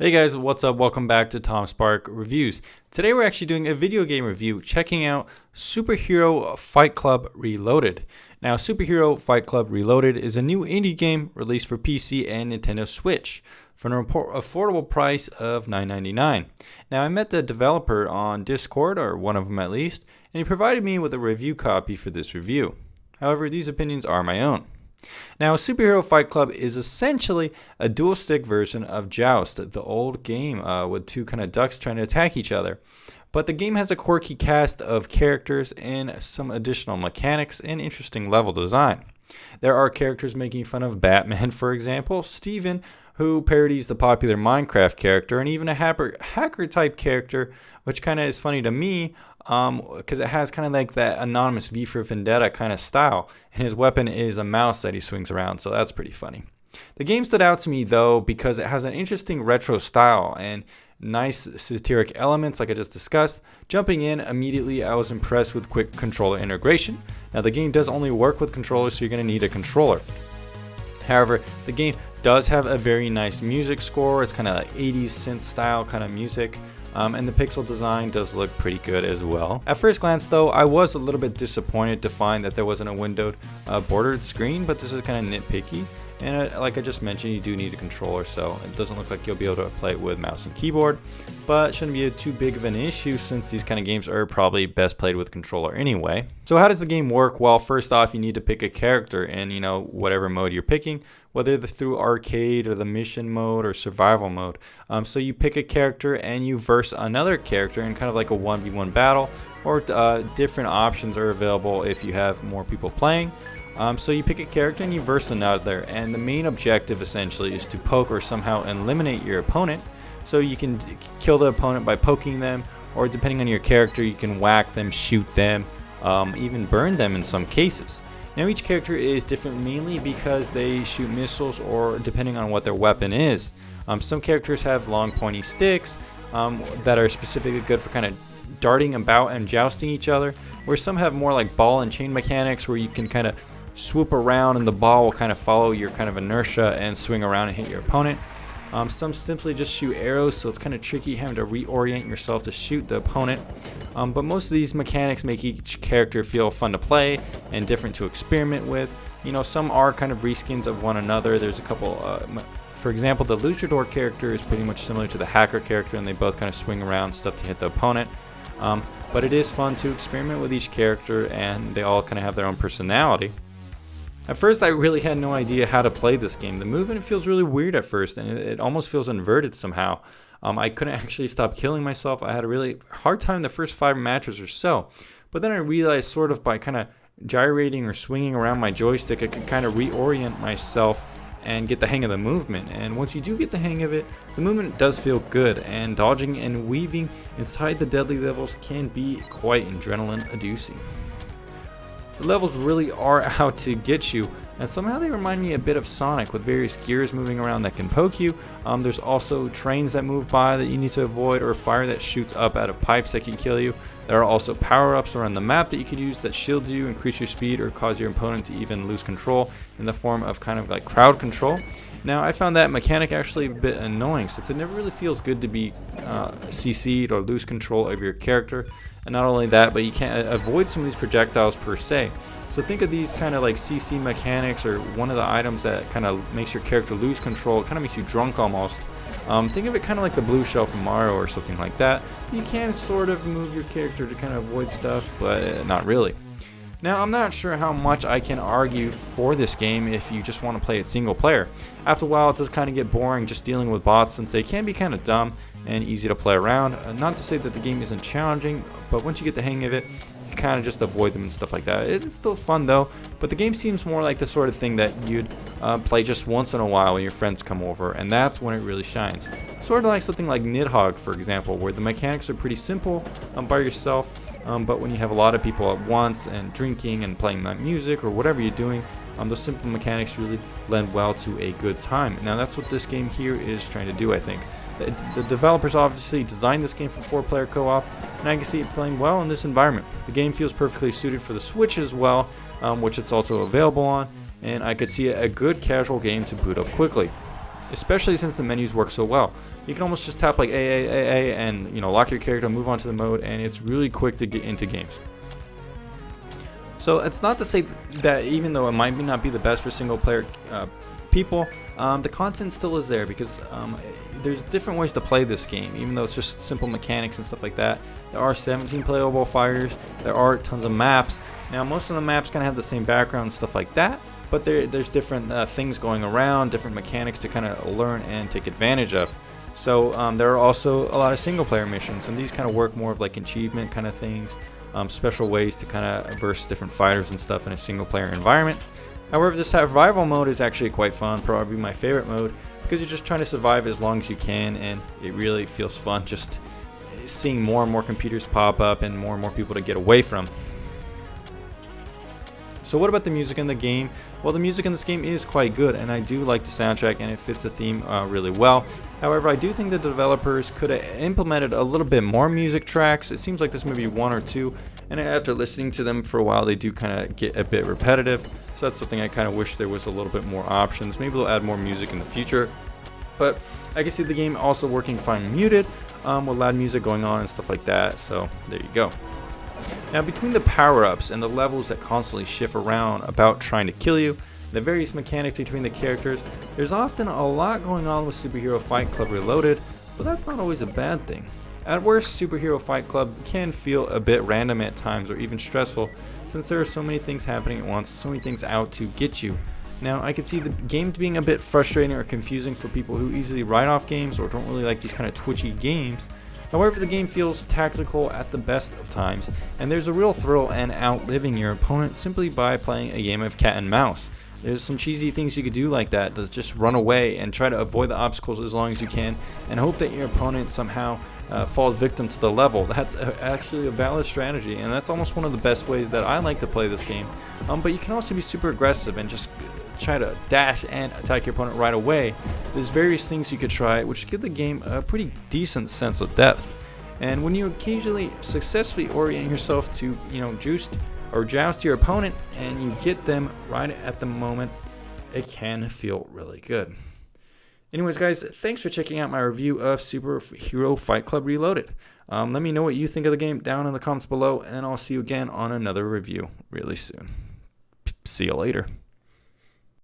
Hey guys, what's up? Welcome back to Tom Spark Reviews. Today we're actually doing a video game review checking out Superhero Fight Club Reloaded. Now, Superhero Fight Club Reloaded is a new indie game released for PC and Nintendo Switch for an affordable price of $9.99. Now, I met the developer on Discord, or one of them at least, and he provided me with a review copy for this review. However, these opinions are my own. Now, Superhero Fight Club is essentially a dual-stick version of Joust, the old game with two kind of ducks trying to attack each other. But the game has a quirky cast of characters and some additional mechanics and interesting level design. There are characters making fun of Batman, for example, Steven, who parodies the popular Minecraft character, and even a hacker-type character, which kind of is funny to me, because it has kind of like that anonymous V for Vendetta kind of style, and his weapon is a mouse that he swings around, so that's pretty funny. The game stood out to me though because it has an interesting retro style and nice satiric elements like I just discussed. Jumping in immediately, I was impressed with quick controller integration. Now, the game does only work with controllers, so you're going to need a controller. However, the game does have a very nice music score. It's kind of like 80s synth style kind of music. And the pixel design does look pretty good as well. At first glance though, I was a little bit disappointed to find that there wasn't a windowed bordered screen, but this is kind of nitpicky. And like I just mentioned, you do need a controller, so it doesn't look like you'll be able to play it with mouse and keyboard, but it shouldn't be too big of an issue since these kind of games are probably best played with controller anyway. So how does the game work? Well, first off, you need to pick a character in, whatever mode you're picking, whether it's through arcade or the mission mode or survival mode. So you pick a character and you verse another character in kind of like a 1v1 battle, or different options are available if you have more people playing. So you pick a character and you verse another, and the main objective essentially is to poke or somehow eliminate your opponent. So you can kill the opponent by poking them, or depending on your character, you can whack them, shoot them, even burn them in some cases. Now, each character is different mainly because they shoot missiles or depending on what their weapon is. Some characters have long pointy sticks that are specifically good for kind of darting about and jousting each other, where some have more like ball and chain mechanics where you can kind of swoop around and the ball will kind of follow your kind of inertia and swing around and hit your opponent. Some simply just shoot arrows, so it's kind of tricky having to reorient yourself to shoot the opponent. But most of these mechanics make each character feel fun to play and different to experiment with. Some are kind of reskins of one another. There's a couple, for example, the luchador character is pretty much similar to the hacker character, and they both kind of swing around stuff to hit the opponent. But it is fun to experiment with each character, and they all kind of have their own personality. At first, I really had no idea how to play this game. The movement feels really weird at first, and it almost feels inverted somehow. I couldn't actually stop killing myself. I had a really hard time the first 5 matches or so. But then I realized sort of by kind of gyrating or swinging around my joystick, I could kind of reorient myself and get the hang of the movement. And once you do get the hang of it, the movement does feel good, and dodging and weaving inside the deadly levels can be quite adrenaline-inducing. The levels really are out to get you, and somehow they remind me a bit of Sonic, with various gears moving around that can poke you. There's also trains that move by that you need to avoid, or fire that shoots up out of pipes that can kill you. There are also power-ups around the map that you can use that shield you, increase your speed, or cause your opponent to even lose control in the form of kind of like crowd control. Now, I found that mechanic actually a bit annoying, since it never really feels good to be CC'd or lose control of your character. And not only that, but you can't avoid some of these projectiles per se. So think of these kind of like CC mechanics, or one of the items that kind of makes your character lose control. It kind of makes you drunk almost. Think of it kind of like the blue shell from Mario or something like that. You can sort of move your character to kind of avoid stuff, but not really. Now, I'm not sure how much I can argue for this game if you just want to play it single player. After a while, it does kind of get boring just dealing with bots, since they can be kind of dumb and easy to play around. Not to say that the game isn't challenging, but once you get the hang of it, you kind of just avoid them and stuff like that. It's still fun though, but the game seems more like the sort of thing that you'd play just once in a while when your friends come over, and that's when it really shines. Sort of like something like Nidhogg, for example, where the mechanics are pretty simple by yourself, but when you have a lot of people at once and drinking and playing that music or whatever you're doing, those simple mechanics really lend well to a good time. Now, that's what this game here is trying to do, I think. The developers obviously designed this game for 4-player co-op, and I can see it playing well in this environment. The game feels perfectly suited for the Switch as well, which it's also available on, and I could see a good casual game to boot up quickly. especially since the menus work so well. You can almost just tap like A, and lock your character, move on to the mode, and it's really quick to get into games. So it's not to say that even though it might not be the best for single player people, the content still is there, because there's different ways to play this game. Even though it's just simple mechanics and stuff like that, there are 17 playable fighters, there are tons of maps. Now most of the maps kind of have the same background and stuff like that, but there's different things going around, different mechanics to kind of learn and take advantage of. So there are also a lot of single player missions, and these kind of work more of like achievement kind of things, special ways to kind of verse different fighters and stuff in a single player environment. However, the survival mode is actually quite fun, probably my favorite mode, because you're just trying to survive as long as you can, and it really feels fun just seeing more and more computers pop up and more people to get away from. So what about the music in the game? Well, the music in this game is quite good, and I do like the soundtrack, and it fits the theme really well. However, I do think the developers could have implemented a little bit more music tracks. It seems like there's maybe one or two, and after listening to them for a while, they do kind of get a bit repetitive. So that's something I kind of wish there was a little bit more options. Maybe they'll add more music in the future. But I can see the game also working fine muted, with loud music going on and stuff like that. So there you go. Now, between the power-ups and the levels that constantly shift around about trying to kill you, the various mechanics between the characters, there's often a lot going on with Superhero Fight Club Reloaded, but that's not always a bad thing. At worst, Superhero Fight Club can feel a bit random at times, or even stressful, since there are so many things happening at once, so many things out to get you. Now, I could see the game being a bit frustrating or confusing for people who easily write off games or don't really like these kind of twitchy games. However, the game feels tactical at the best of times, and there's a real thrill in outliving your opponent simply by playing a game of cat and mouse. There's some cheesy things you could do like that, to just run away and try to avoid the obstacles as long as you can, and hope that your opponent somehow falls victim to the level. That's actually a valid strategy, and that's almost one of the best ways that I like to play this game. But you can also be super aggressive and just try to dash and attack your opponent right away. There's various things you could try which give the game a pretty decent sense of depth. And when you occasionally successfully orient yourself to, joust your opponent and you get them right at the moment, it can feel really good. Anyways, guys, thanks for checking out my review of Superhero Fight Club Reloaded. Let me know what you think of the game down in the comments below, and I'll see you again on another review really soon. See you later.